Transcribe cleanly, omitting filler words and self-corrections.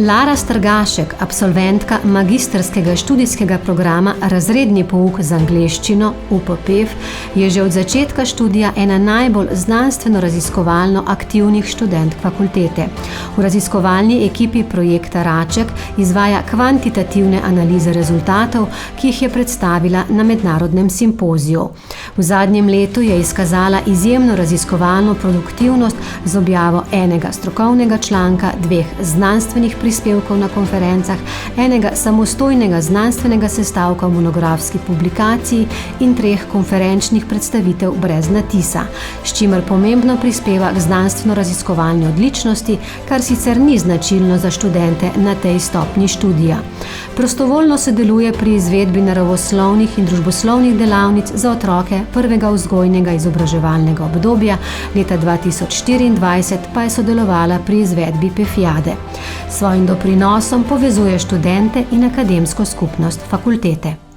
Lara Strgašek, absolventka magistrskega študijskega programa Razredni pouk z angleščino UPPEF, je že od začetka študija ena najbolj znanstveno-raziskovalno aktivnih študentk fakultete. V raziskovalni ekipi projekta Raček izvaja kvantitativne analize rezultatov, ki jih je predstavila na mednarodnem simpoziju. V zadnjem letu je izkazala izjemno raziskovalno produktivnost z objavo enega strokovnega članka, dveh znanstvenih prispevkov na konferencah, enega samostojnega znanstvenega sestavka v monografski publikaciji in 3 konferenčnih predstavitev brez natisa, s čimer pomembno prispeva k znanstveno-raziskovalni odličnosti, kar sicer ni značilno za študente na tej stopnji študija. Prostovoljno sodeluje pri izvedbi naravoslovnih in družboslovnih delavnic za otroke prvega vzgojnega izobraževalnega obdobja, leta 2024 pa je sodelovala pri izvedbi PEFIADE. S svojim doprinosom povezuje študente in akademsko skupnost fakultete.